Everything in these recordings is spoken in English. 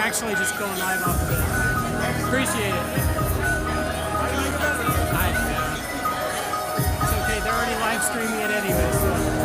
actually just going live off of it. Appreciate it. It's okay, they're already live streaming it anyway, so.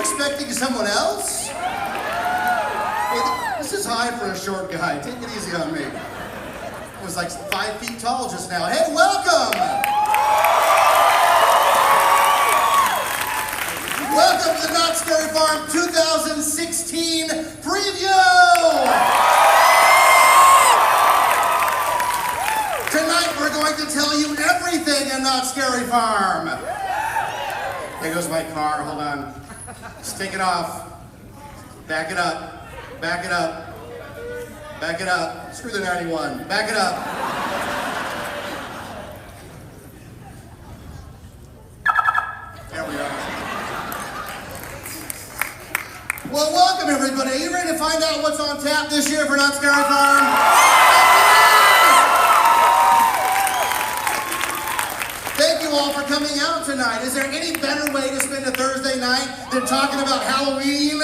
expecting someone else? Hey, this is high for a short guy. Take it easy on me. I was like 5 feet tall just now. Hey, welcome! Welcome to the Not Scary Farm 2016 preview! Tonight we're going to tell you everything in Not Scary Farm. There goes my car, hold on. Just take it off. Back it up. Back it up. Back it up. Screw the 91. Back it up. There we are. Well, welcome everybody. Are you ready to find out what's on tap this year for Not Scary Farm? Thank you all for coming out tonight. Is there any better way to spend a Thursday night than talking about Halloween?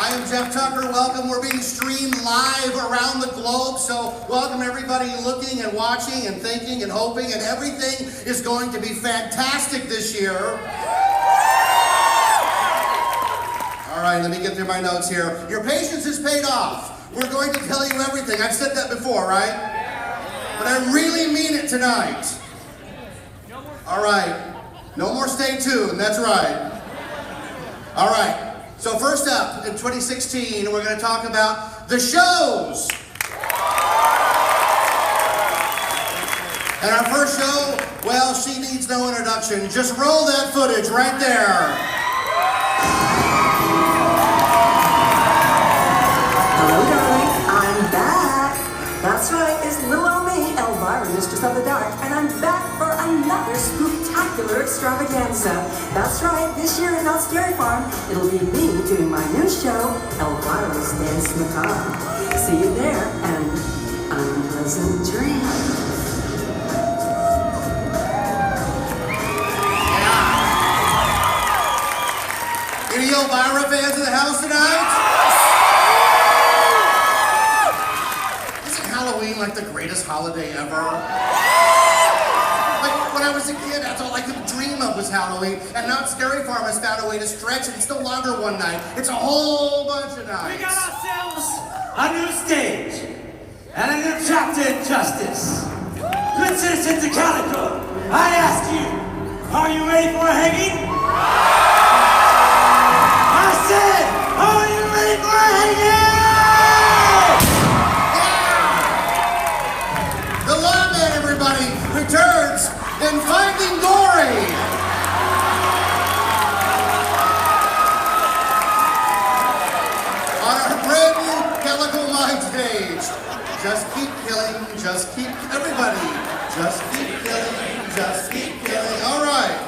I am Jeff Tucker. Welcome. We're being streamed live around the globe, so welcome everybody looking and watching and thinking and hoping, and everything is going to be fantastic this year. All right, let me get through my notes here. Your patience is paid off. We're going to tell you everything. I've said that before, right? But I really mean it tonight. All right. No more stay tuned. That's right. All right. So first up, in 2016, we're going to talk about the shows. And our first show, well, she needs no introduction. Just roll that footage right there. Hello, darling. I'm back. That's right. It's little old me, Elvira, Mistress of the Dark, and I'm back for another spectacular extravaganza. That's right. This year at Not Scary Farm, it'll be me doing my new show, Elvira's Dance Macabre. See you there, and unpleasant dreams. Any Elvira fans in the house tonight? Isn't Halloween like the greatest holiday ever? Like when I was a kid, that's all I could dream of was Halloween. And Not Scary Farm has found a way to stretch it. It's no longer one night. It's a whole bunch of nights. We got ourselves a new stage and a new chapter in justice. Good citizens of Calico, I ask you, are you ready for a hanging? I said, are you ready for a hanging? Yeah! The lawman, everybody, returns in Finding Dory. On our brand new Calico Mind stage. Just keep killing, just keep, everybody. Just keep killing, just keep killing. All right.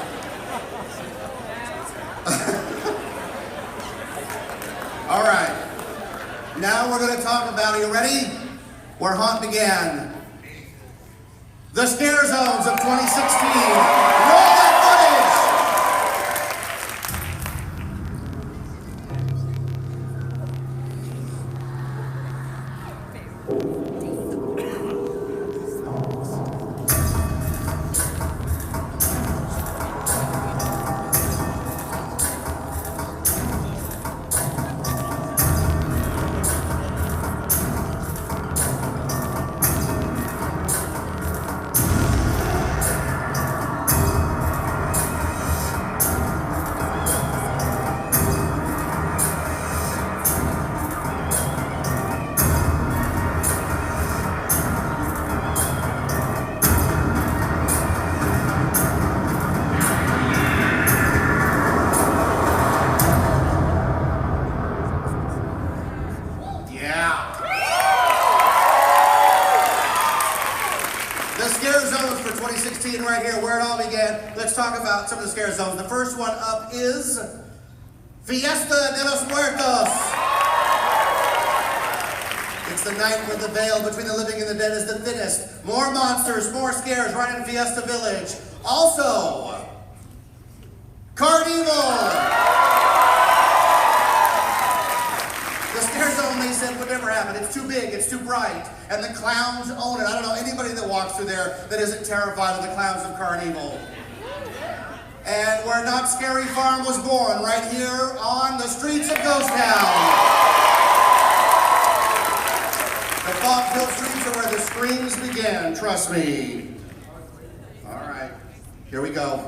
All right, now we're going to talk about, are you ready? Where haunt began. The scare zones of 2016. Roll that right here, where it all began. Let's talk about some of the scare zones. The first one up is Fiesta de los Muertos. It's the night where the veil between the living and the dead is the thinnest. More monsters, more scares right in Fiesta Village. Also, Carnival. The scare zone, they said, would never happen. It's too big, it's too bright, and the clowns own it. I don't know anybody that walks through there that isn't terrified of the clowns of Carnival. and where Not Scary Farm was born, right here on the streets of Ghost Town. The fog-filled streets are where the screams begin, trust me. All right, here we go.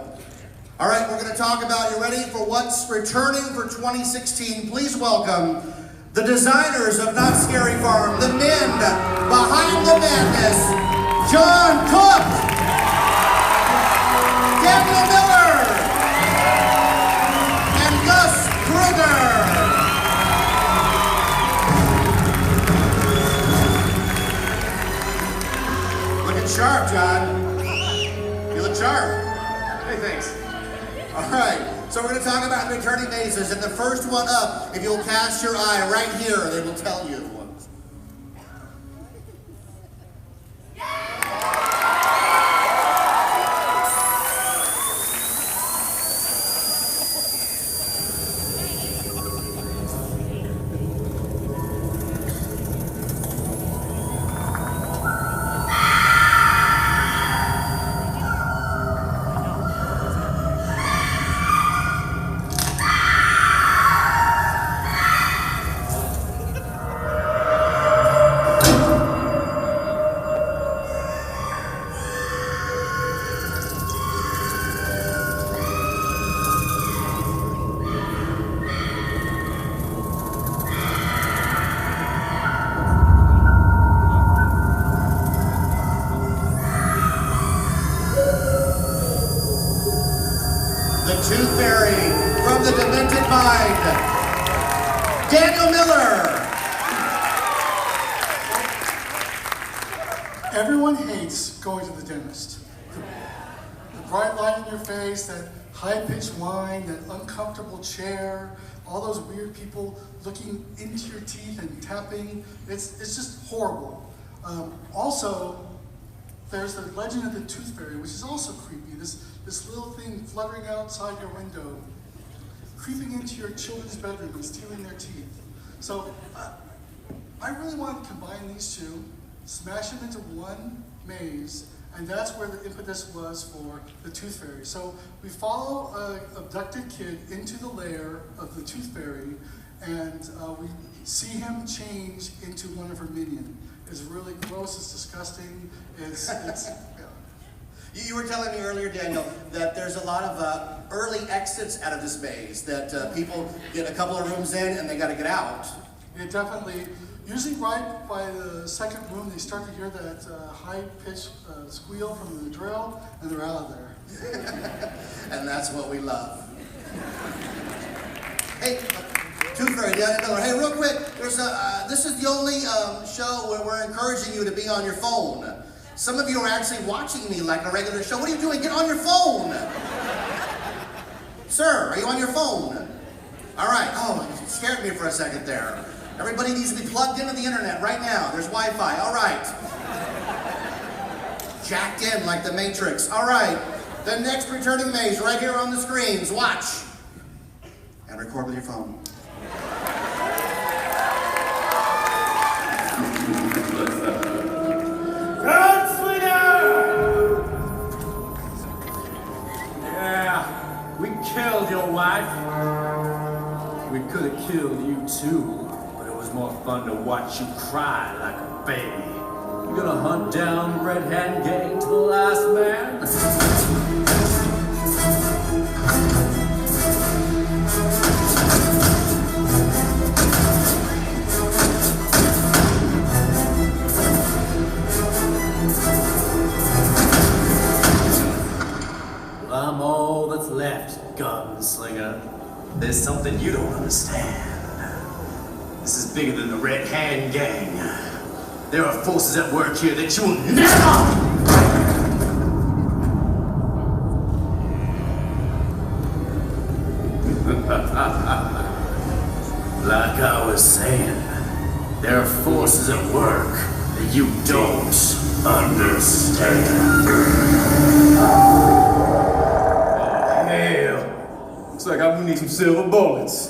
All right, we're gonna talk about, you ready for what's returning for 2016? Please welcome the designers of Not Scary Farm, the men behind the madness, John Cook, Daniel Miller, and Gus Kruger. Looking sharp, John. You look sharp. Hey, thanks. All right. So we're going to talk about returning mazes, and the first one up, if you'll cast your eye right here, they will tell you. Tooth Fairy from the Demented Mind, Daniel Miller. Everyone hates going to the dentist. The bright light in your face, that high-pitched whine, that uncomfortable chair, all those weird people looking into your teeth and tapping. It's just horrible. Also, there's the legend of the Tooth Fairy, which is also creepy. This little thing fluttering outside your window, creeping into your children's bedroom and stealing their teeth. So I really want to combine these two, smash them into one maze, and that's where the impetus was for the Tooth Fairy. So we follow an abducted kid into the lair of the Tooth Fairy, and we see him change into one of her minions. It's really gross, it's disgusting, it's yeah. You were telling me earlier, Daniel, that there's a lot of early exits out of this maze, that people get a couple of rooms in and they got to get out. Yeah, definitely. Usually right by the second room, they start to hear that high-pitched squeal from the drill, and they're out of there. And that's what we love. Hey, Tooth Fairy, Daniel Miller. Hey, real quick, this is the only show where we're encouraging you to be on your phone. Some of you are actually watching me like a regular show. What are you doing? Get on your phone. Sir, are you on your phone? All right. Oh, you scared me for a second there. Everybody needs to be plugged into the internet right now. There's Wi-Fi. All right. Jacked in like the Matrix. All right. The next returning maze right here on the screens. Watch. And record with your phone. Killed your wife. We could have killed you too, but it was more fun to watch you cry like a baby. You gonna hunt down the Red Hand Gang to the last man? Well, I'm all that's left. Gunslinger, there's something you don't understand. This is bigger than the Red Hand Gang. There are forces at work here that you will never... Like I was saying, there are forces at work that you don't understand. Looks like I'm gonna need some silver bullets.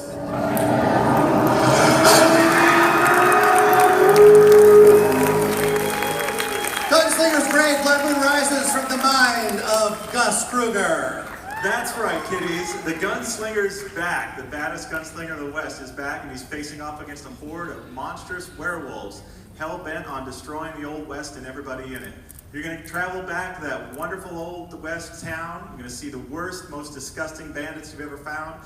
Gunslinger's Brave Blood Moon rises from the mind of Gus Kruger. That's right, kiddies. The gunslinger's back. The baddest gunslinger of the West is back, and he's facing off against a horde of monstrous werewolves, hell-bent on destroying the Old West and everybody in it. You're going to travel back to that wonderful Old West town. You're going to see the worst, most disgusting bandits you've ever found,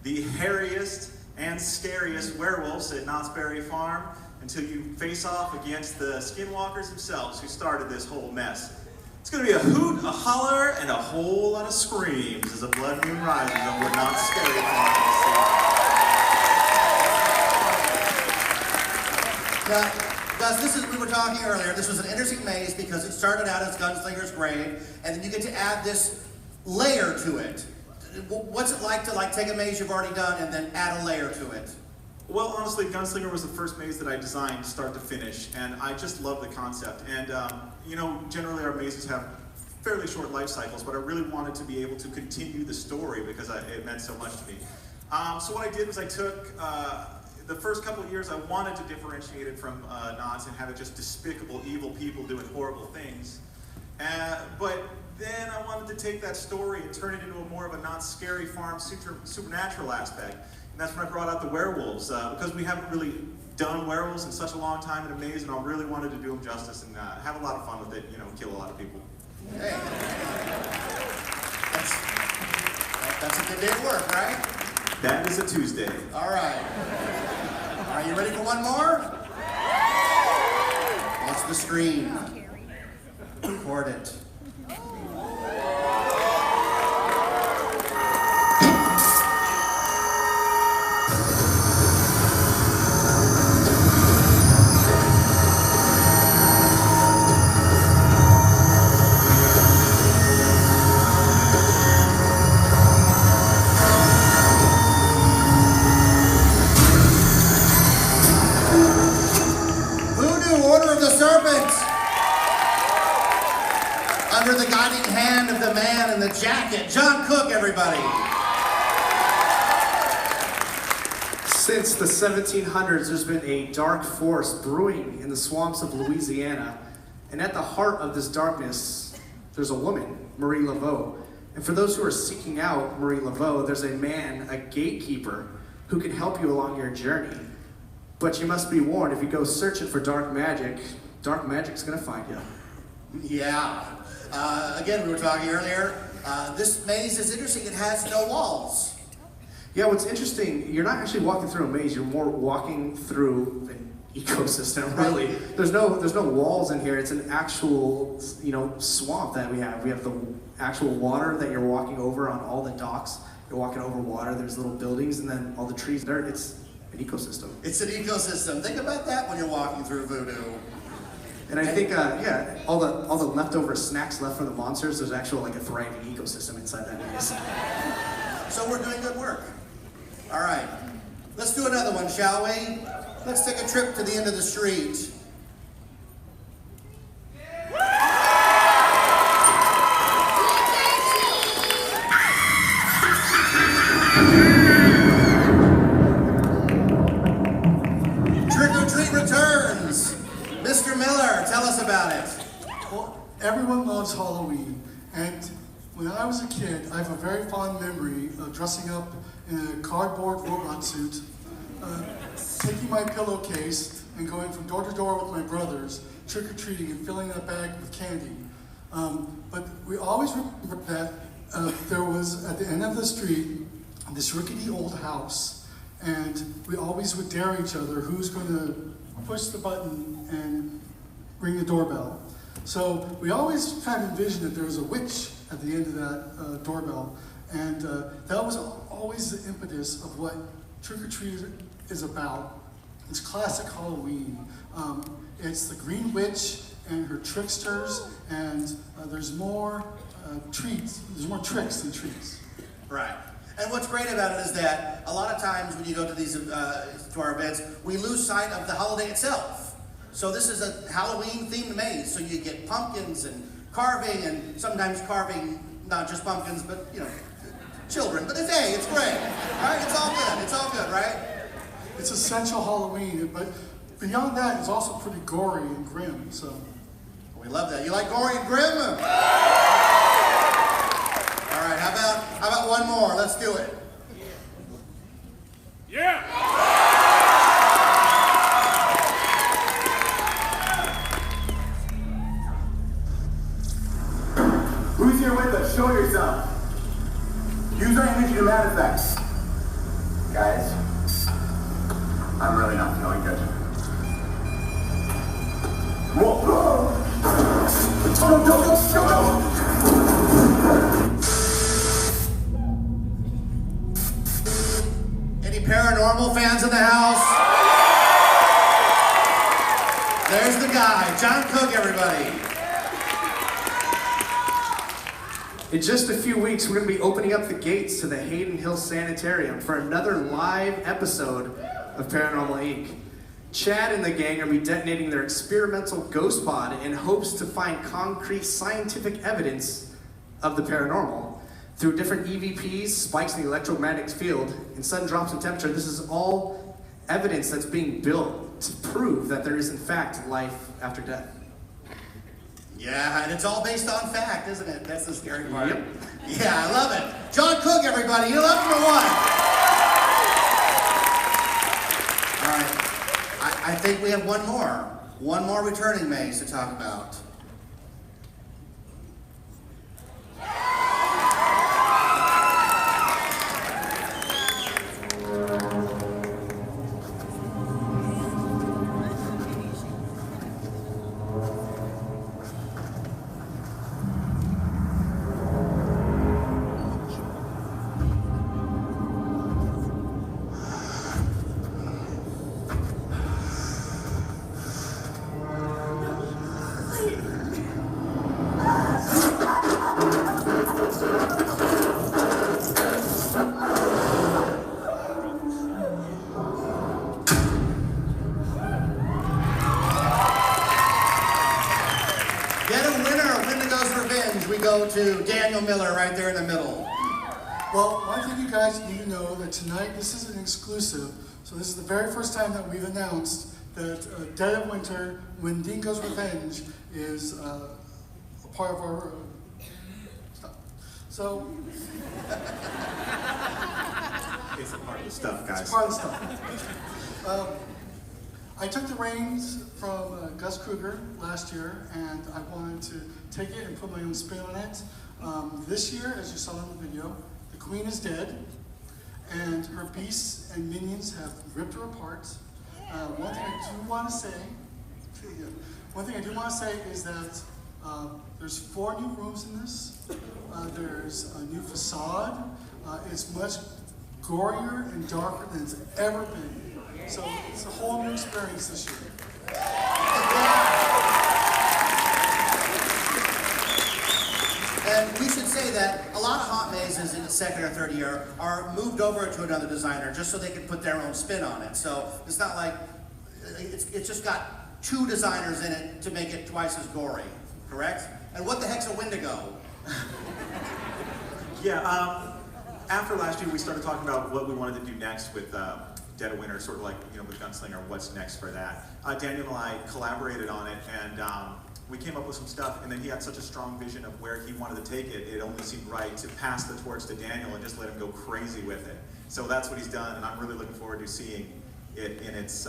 the hairiest and scariest werewolves at Knott's Berry Farm, until you face off against the skinwalkers themselves who started this whole mess. It's going to be a hoot, a holler, and a whole lot of screams as the blood moon rises over Knott's Berry Farm. Now, Gus, we were talking earlier, this was an interesting maze because it started out as Gunslinger's Grave, and then you get to add this layer to it. What's it like to take a maze you've already done and then add a layer to it? Well, honestly, Gunslinger was the first maze that I designed start to finish, and I just love the concept. And, you know, generally our mazes have fairly short life cycles, but I really wanted to be able to continue the story because it meant so much to me. So what I did was I took the first couple of years, I wanted to differentiate it from Knott's and have it just despicable, evil people doing horrible things. But then I wanted to take that story and turn it into more of a Knott's Scary Farm supernatural aspect. And that's when I brought out the werewolves, because we haven't really done werewolves in such a long time in a maze, and I really wanted to do them justice and have a lot of fun with it, you know, kill a lot of people. Hey. That's a good day to work, right? That is a Tuesday. All right. Are you ready for one more? Watch the screen. Record it. Under the guiding hand of the man in the jacket, John Cook, everybody. Since the 1700s, there's been a dark force brewing in the swamps of Louisiana. And at the heart of this darkness, there's a woman, Marie Laveau. And for those who are seeking out Marie Laveau, there's a man, a gatekeeper, who can help you along your journey. But you must be warned, if you go searching for dark magic's gonna find you. Yeah. Again, we were talking earlier, this maze is interesting. It has no walls. Yeah, what's interesting, you're not actually walking through a maze, you're more walking through an ecosystem, really. There's no walls in here. It's an actual, swamp that we have. We have the actual water that you're walking over on all the docks. You're walking over water, there's little buildings, and then all the trees there. It's an ecosystem. It's an ecosystem. Think about that when you're walking through Voodoo. And I think, all the leftover snacks left from the monsters, there's actually a thriving ecosystem inside that maze. So we're doing good work. All right, let's do another one, shall we? Let's take a trip to the end of the street. Trick or Treat returns. Mr. Miller, tell us about it. Well, everyone loves Halloween, and when I was a kid, I have a very fond memory of dressing up in a cardboard robot suit, taking my pillowcase and going from door to door with my brothers, trick-or-treating and filling that bag with candy. But we always remember that there was, at the end of the street, this rickety old house, and we always would dare each other who's going to push the button and ring the doorbell. So we always tried to envision that there was a witch at the end of that doorbell, and that was always the impetus of what trick-or-treat is about. It's classic Halloween. It's the Green Witch and her tricksters, and there's more treats. There's more tricks than treats. Right. And what's great about it is that a lot of times when you go to these to our events, we lose sight of the holiday itself. So this is a Halloween-themed maze. So you get pumpkins and carving, and sometimes carving not just pumpkins, but children. But it's great, right? It's all good. It's all good, right? It's essential Halloween, but beyond that, it's also pretty gory and grim. So we love that. You like gory and grim? All right. How about one more? Let's do it. Yeah! Who's here with us? Show yourself. Use our energy to manifest. Guys, I'm really not feeling good. Whoa! Whoa. Oh, no, no, no, Any paranormal fans in the house? There's the guy, John Cook, everybody. In just a few weeks, we're going to be opening up the gates to the Hayden Hill Sanitarium for another live episode of Paranormal Inc. Chad and the gang are be detonating their experimental ghost pod in hopes to find concrete scientific evidence of the paranormal. Through different EVPs, spikes in the electromagnetic field, and sudden drops in temperature, this is all evidence that's being built to prove that there is in fact life after death. Yeah, and it's all based on fact, isn't it? That's the scary part. Yep. Yeah, I love it. John Cook, everybody. You love him or what? All right. I think we have one more returning maze to talk about. To Daniel Miller right there in the middle. Well, one thing you guys need to know that tonight this is an exclusive. So this is the very first time that we've announced that Dead of Winter, Wendigo's Revenge, is a part of our stuff. So It's a part of the stuff, guys. it's part of the stuff. I took the reins from Gus Kruger last year, and I wanted to take it and put my own spin on it. This year, as you saw in the video, the queen is dead, and her beasts and minions have ripped her apart. One thing I do want to say is that there's 4 new rooms in this. There's a new facade. It's much gorier and darker than it's ever been. So it's a whole new experience this year. And we should say that a lot of haunt mazes in the second or third year are moved over to another designer just so they can put their own spin on it. So it's not like, it's just got 2 designers in it to make it twice as gory, correct? And what the heck's a Wendigo? Yeah, after last year, we started talking about what we wanted to do next with Dead of Winter, sort of like, with Gunslinger, what's next for that. Daniel and I collaborated on it, and we came up with some stuff, and then he had such a strong vision of where he wanted to take it, it only seemed right to pass the torch to Daniel and just let him go crazy with it. So that's what he's done, and I'm really looking forward to seeing it in its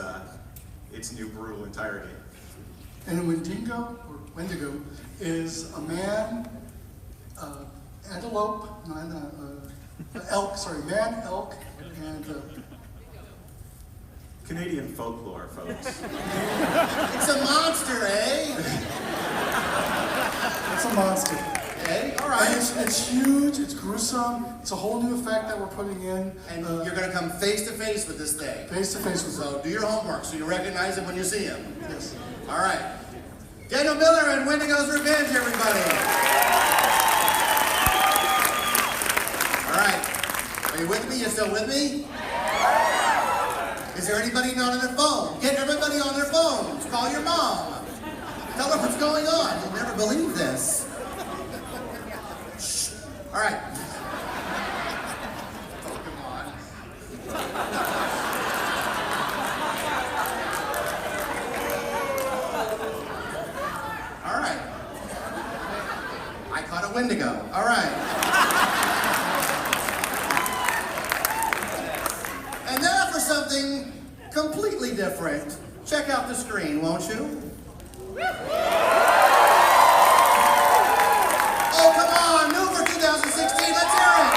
new brutal entirety. And a Wendigo is a man, antelope, elk, man, elk, and Canadian folklore, folks. It's a monster, eh? it's a monster. Okay, all right. And it's huge, it's gruesome, it's a whole new effect that we're putting in. And you're going to come face to face with this thing. Face to face with So do your homework so you recognize him when you see him. Yes. All right. Daniel Miller and Wendigo's Revenge, everybody. All right. Are you with me? You still with me? Is there anybody not on their phone? Get everybody on their phones. Call your mom. Tell her what's going on. You'll never believe this. Shh. All right. Oh, come on. All right. I caught a Wendigo. All right. different, check out the screen, won't you? Oh, come on, new for 2016, let's hear it.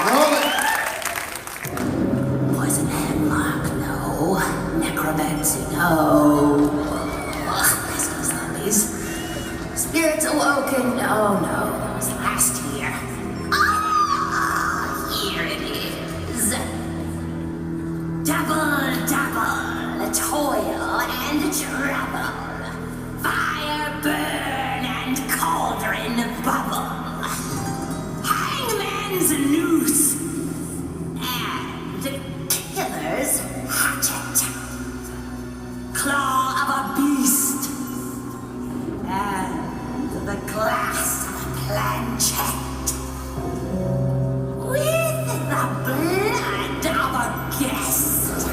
Roll it. Poison hemlock, no. Necromancy, no. Pesky zombies. Spirits awoken, no. That was last year. Here it is. Double, toil and trouble. Fire, burn, and cauldron bubble. Hangman's noose. And killer's hatchet. Claw of a beast. And the glass planchette. With the blood of a guest,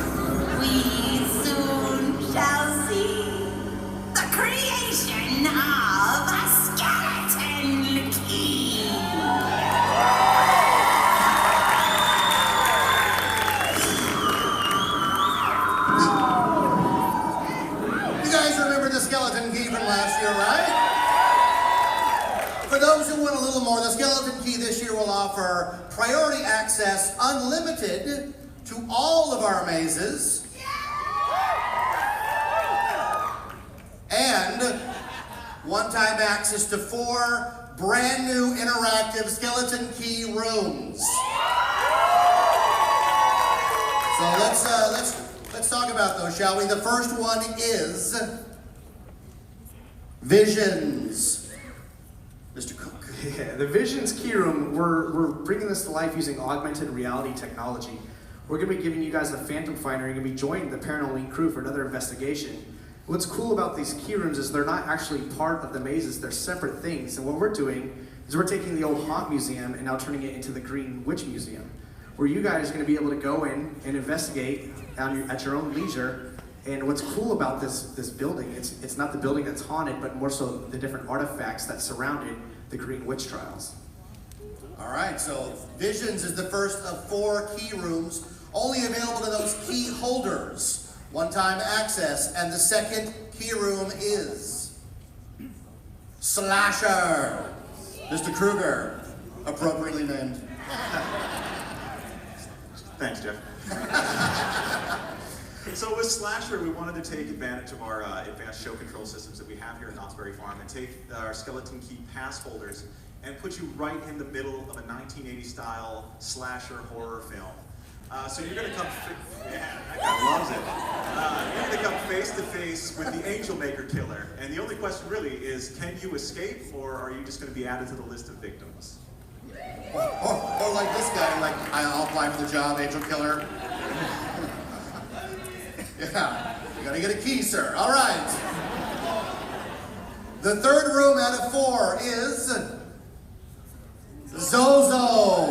we soon shall see the creation of a skeleton key. You guys remember the skeleton key from last year, right? For those who want a little more, the skeleton key this year will offer priority access unlimited to all of our mazes. And one-time access to 4 brand new interactive skeleton key rooms. So let's talk about those, shall we? The first one is Visions. Mr. Cook. Yeah, the Visions Key Room, we're bringing this to life using augmented reality technology. We're going to be giving you guys a Phantom Finder. You're going to be joining the Paranormal crew for another investigation. What's cool about these key rooms is they're not actually part of the mazes. They're separate things. And what we're doing is we're taking the old Haunt Museum and now turning it into the Green Witch Museum, where you guys are going to be able to go in and investigate at your own leisure. And what's cool about this building, it's not the building that's haunted, but more so the different artifacts that surrounded the Green Witch Trials. All right, so Visions is the first of 4 key rooms, only available to those key holders. One-time access, and the second key room is Slasher. Mr. Kruger, appropriately named. Thanks, Jeff. So with Slasher, we wanted to take advantage of our advanced show control systems that we have here at Knott's Berry Farm and take our skeleton key pass holders and put you right in the middle of a 1980 style slasher horror film. So you're going to come, that guy loves it. You're going to come face to face with the Angel Maker Killer. And the only question really is, can you escape, or are you just going to be added to the list of victims? Or like this guy, like, I'll apply for the job, Angel Killer. Yeah, you gotta get a key, sir. All right. The third room out of 4 is Zozo.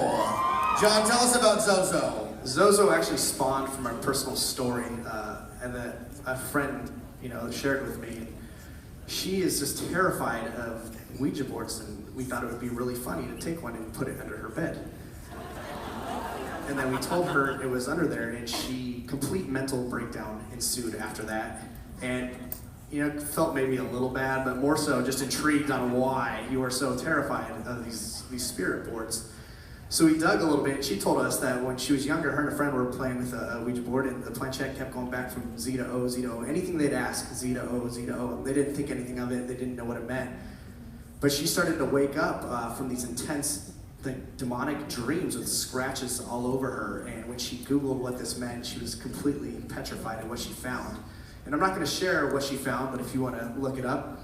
John, tell us about Zozo. Zozo actually spawned from our personal story, and that a friend, shared with me. She is just terrified of Ouija boards, and we thought it would be really funny to take one and put it under her bed. And then we told her it was under there, and complete mental breakdown ensued after that. And, felt maybe a little bad, but more so just intrigued on why you were so terrified of these spirit boards. So we dug a little bit, and she told us that when she was younger, her and a friend were playing with a Ouija board, and the planchette kept going back from Z to O, Z to O. Anything they'd ask, Z to O, Z to O. They didn't think anything of it, they didn't know what it meant. But she started to wake up from these intense demonic dreams with scratches all over her, and when she Googled what this meant, she was completely petrified at what she found. And I'm not going to share what she found, but if you want to look it up,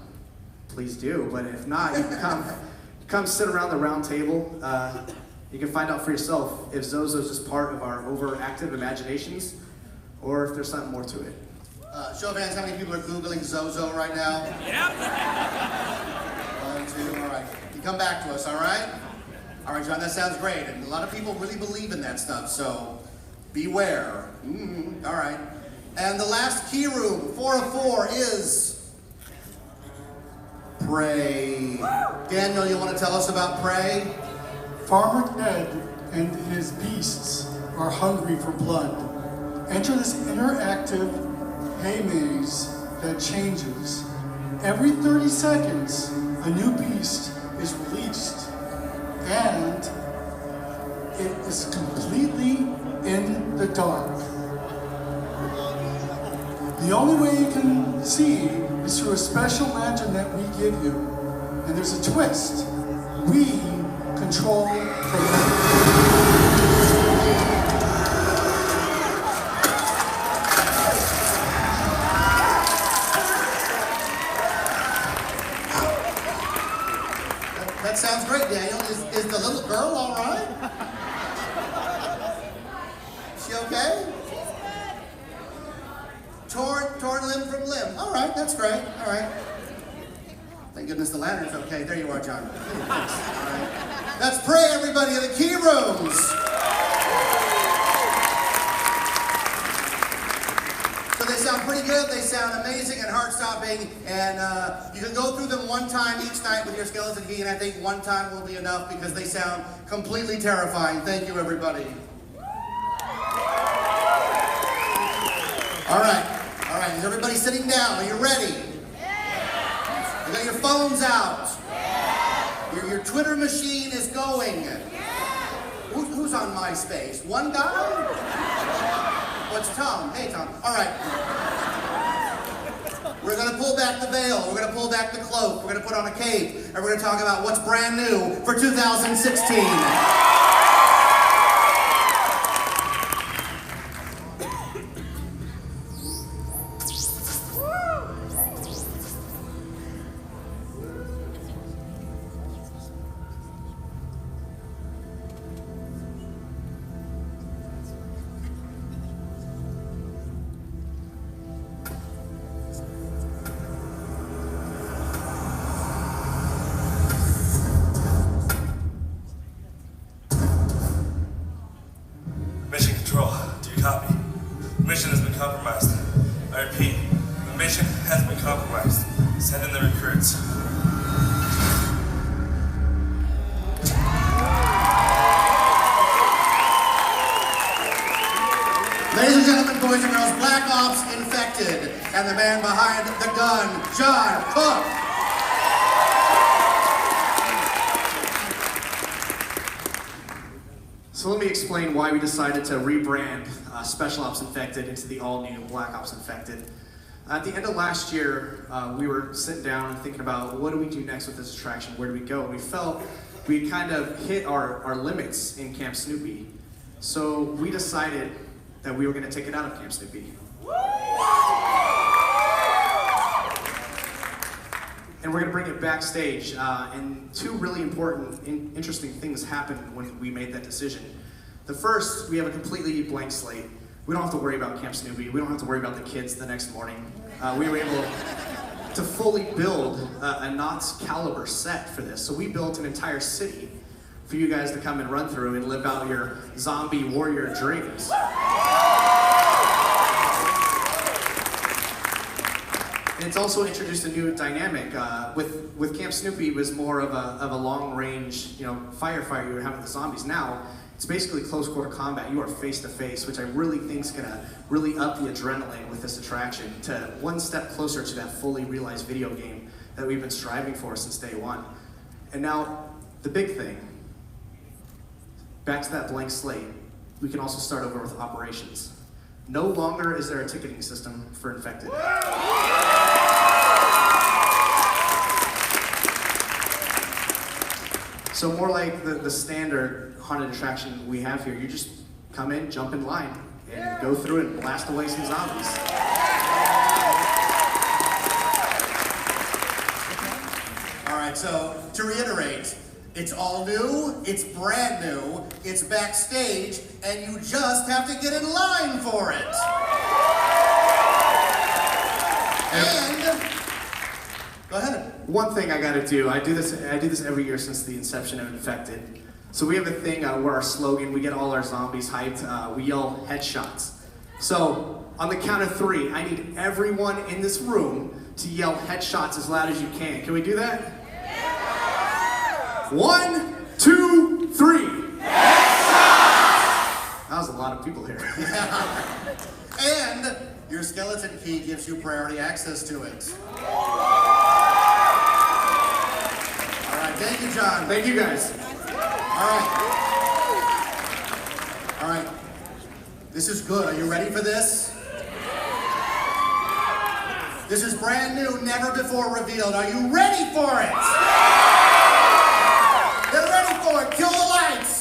please do. But if not, you can come sit around the round table. You can find out for yourself if Zozo's just part of our overactive imaginations, or if there's something more to it. Show of hands, how many people are Googling Zozo right now? Yep. 1, 2, all right. You come back to us, all right? All right, John, that sounds great. And a lot of people really believe in that stuff, so beware. All right. And the last key room, 4 of 4, is Prey. Daniel, you want to tell us about Prey? Farmer Ned and his beasts are hungry for blood. Enter this interactive hay maze that changes. Every 30 seconds, a new beast is released, and it is completely in the dark. The only way you can see is through a special lantern that we give you. And there's a twist. We control the light. That sounds great, Daniel. Is the little girl all right? She okay? Torn limb from limb. All right, that's great. All right. Thank goodness the lantern's okay. There you are, John. All right. Let's pray, everybody, in the key rooms. So they sound pretty good. They sound amazing and heart-stopping. And you can go through them one time each night with your skeleton key, and I think one time will be enough because they sound completely terrifying. Thank you, everybody. All right. All right, is everybody sitting down? Are you ready? Yeah. You got your phones out? Yeah. Your Twitter machine is going? Yeah. Who's on MySpace? One guy? What's Tom? Hey, Tom. All right. We're going to pull back the veil. We're going to pull back the cloak. We're going to put on a cape. And we're going to talk about what's brand new for 2016. Mission Control, do you copy? The mission has been compromised. I repeat, the mission has been compromised. Send in the recruits. Ladies and gentlemen, boys and girls, Black Ops Infected, and the man behind the gun, John Cook. So let me explain why we decided to rebrand Special Ops Infected into the all-new Black Ops Infected. At the end of last year, we were sitting down and thinking about what do we do next with this attraction, where do we go? We felt we kind of hit our limits in Camp Snoopy. So we decided that we were going to take it out of Camp Snoopy. And we're going to bring it backstage. And two really important, interesting things happened when we made that decision. The first, we have a completely blank slate. We don't have to worry about Camp Snoopy. We don't have to worry about the kids the next morning. We were able to fully build a Knott's caliber set for this. So we built an entire city for you guys to come and run through and live out your zombie warrior dreams. And it's also introduced a new dynamic. With Camp Snoopy, it was more of a long-range, firefight you would have with the zombies. Now, it's basically close-quarter combat. You are face-to-face, which I really think is going to really up the adrenaline with this attraction to one step closer to that fully realized video game that we've been striving for since day one. And now, the big thing, back to that blank slate, we can also start over with operations. No longer is there a ticketing system for Infected. So more like the standard haunted attraction we have here. You just come in, jump in line, and go through it and blast away some zombies. All right, so to reiterate, it's all new, it's brand new, it's backstage, and you just have to get in line for it. And go ahead. One thing I gotta do, I do this every year since the inception of Infected. So we have a thing where our slogan, we get all our zombies hyped, we yell headshots. So on the count of 3, I need everyone in this room to yell headshots as loud as you can. Can we do that? 1, 2, 3. Headshots! That was a lot of of people here. And your skeleton key gives you priority access to it. All right, thank you, John. Thank you, guys. All right. This is good. Are you ready for this? This is brand new, never before revealed. Are you ready for it? Get ready for it. Kill the lights.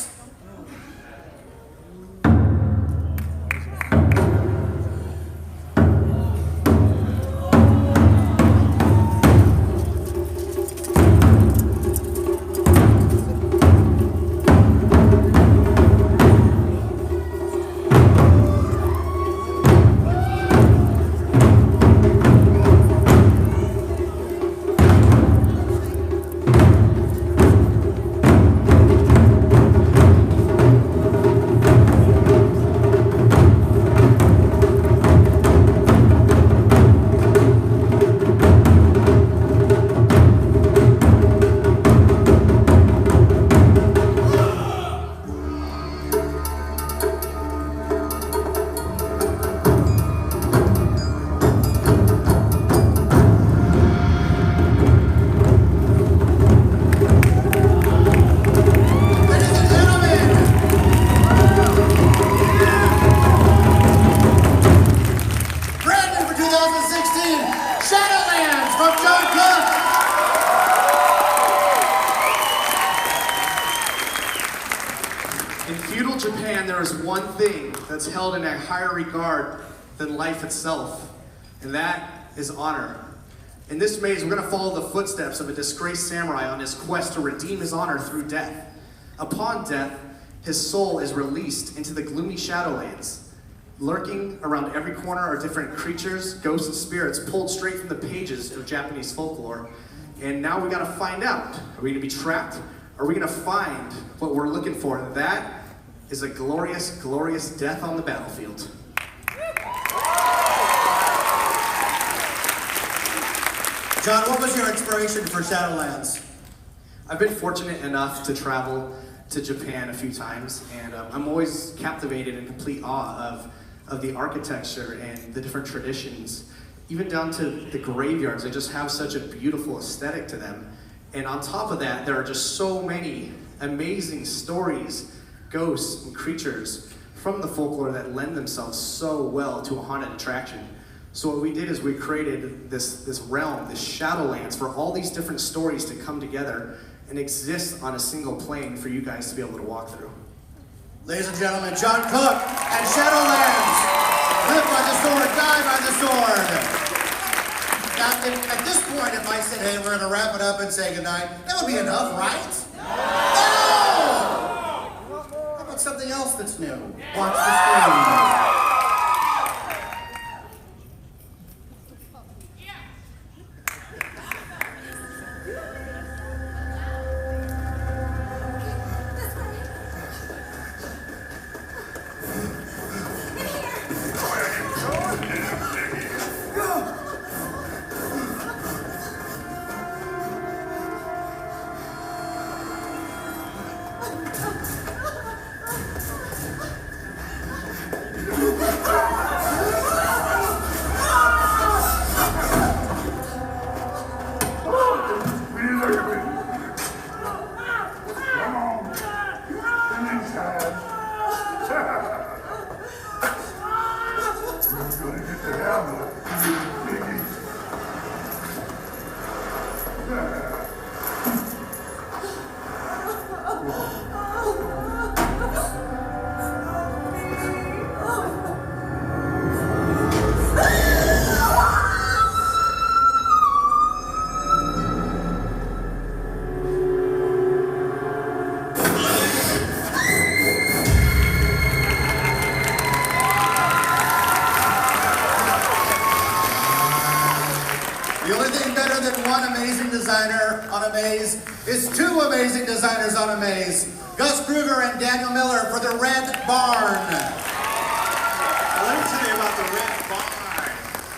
That's held in a higher regard than life itself, and that is honor. In this maze, we're going to follow the footsteps of a disgraced samurai on his quest to redeem his honor through death. Upon death, his soul is released into the gloomy Shadowlands. Lurking around every corner are different creatures, ghosts, and spirits pulled straight from the pages of Japanese folklore. And now we got to find out. Are we going to be trapped? Are we going to find what we're looking for? And that is a glorious, glorious death on the battlefield. John, what was your inspiration for Shadowlands? I've been fortunate enough to travel to Japan a few times, and I'm always captivated in complete awe of the architecture and the different traditions, even down to the graveyards. They just have such a beautiful aesthetic to them. And on top of that, there are just so many amazing stories, ghosts and creatures from the folklore that lend themselves so well to a haunted attraction. So what we did is we created this realm, this Shadowlands, for all these different stories to come together and exist on a single plane for you guys to be able to walk through. Ladies and gentlemen, John Cook and Shadowlands. Live by the sword, die by the sword. Now, at this point, if I said, hey, we're gonna wrap it up and say goodnight, that would be enough, right? No! How about something else that's new? Watch the screen. The only thing better than one amazing designer on a maze is two amazing designers on a maze. Gus Kruger and Daniel Miller for the Red Barn. Well, let me tell you about the Red Barn.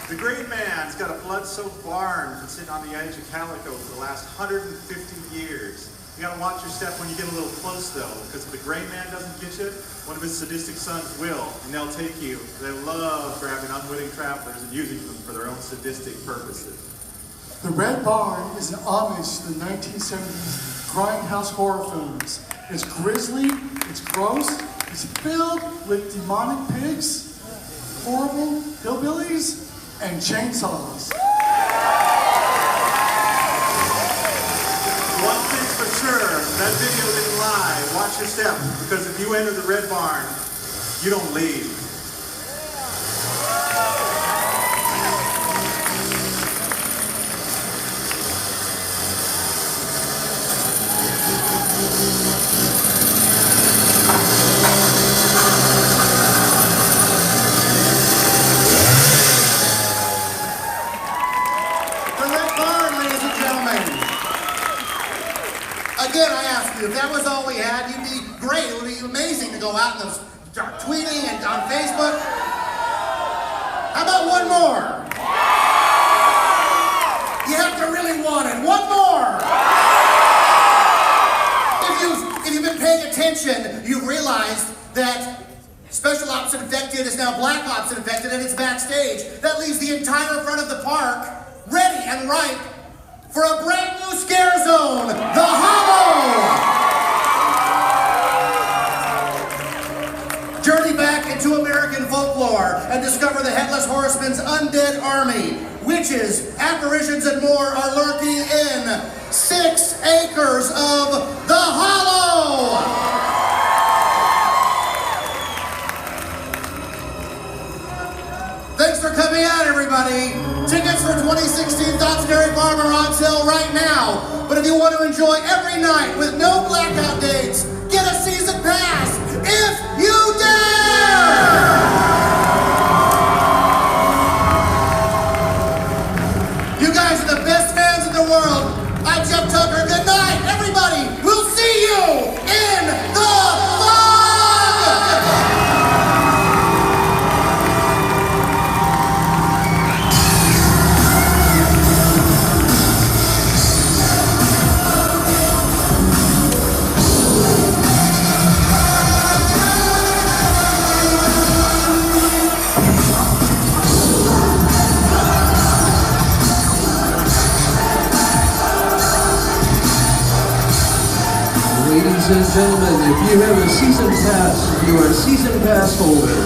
The great man's got a blood-soaked barn that's sitting on the edge of Calico for the last 150 years. You gotta watch your step when you get a little close though, because if the gray man doesn't get you, one of his sadistic sons will, and they'll take you. They love grabbing unwitting travelers and using them for their own sadistic purposes. The Red Barn is an homage to the 1970s grindhouse horror films. It's grisly, it's gross, it's filled with demonic pigs, horrible hillbillies, and chainsaws. One thing's for sure, that video didn't lie. Watch your step, because if you enter the Red Barn, you don't leave. The Red Barn, ladies and gentlemen. Again, I ask you, if that was all we had, you'd be great. It would be amazing to go out and start tweeting and on Facebook. How about one more? You have to really want it. One more. If you've been paying attention, you've realized that Special Ops Infected is now Black Ops Infected and it's backstage. That leaves the entire front of the park ready and ripe for a brand new scare zone, the Hollow! Journey back into American folklore and discover the Headless Horseman's undead army. Witches, apparitions, and more are lurking in 6 acres of the Hollow! Thanks for coming out, everybody. Tickets for 2016 Knott's Scary Farm are on sale right now. But if you want to enjoy every night with no blackout dates, get a season pass if you dare! You guys are the best fans in the world. I'm Jeff Tucker. Good night, everybody. We'll see you in the fog! Ladies and gentlemen, if you have a season pass, you are a season pass holder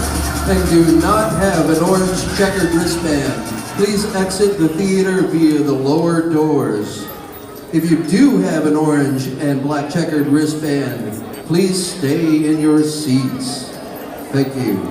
and do not have an orange checkered wristband, please exit the theater via the lower doors. If you do have an orange and black checkered wristband, please stay in your seats. Thank you.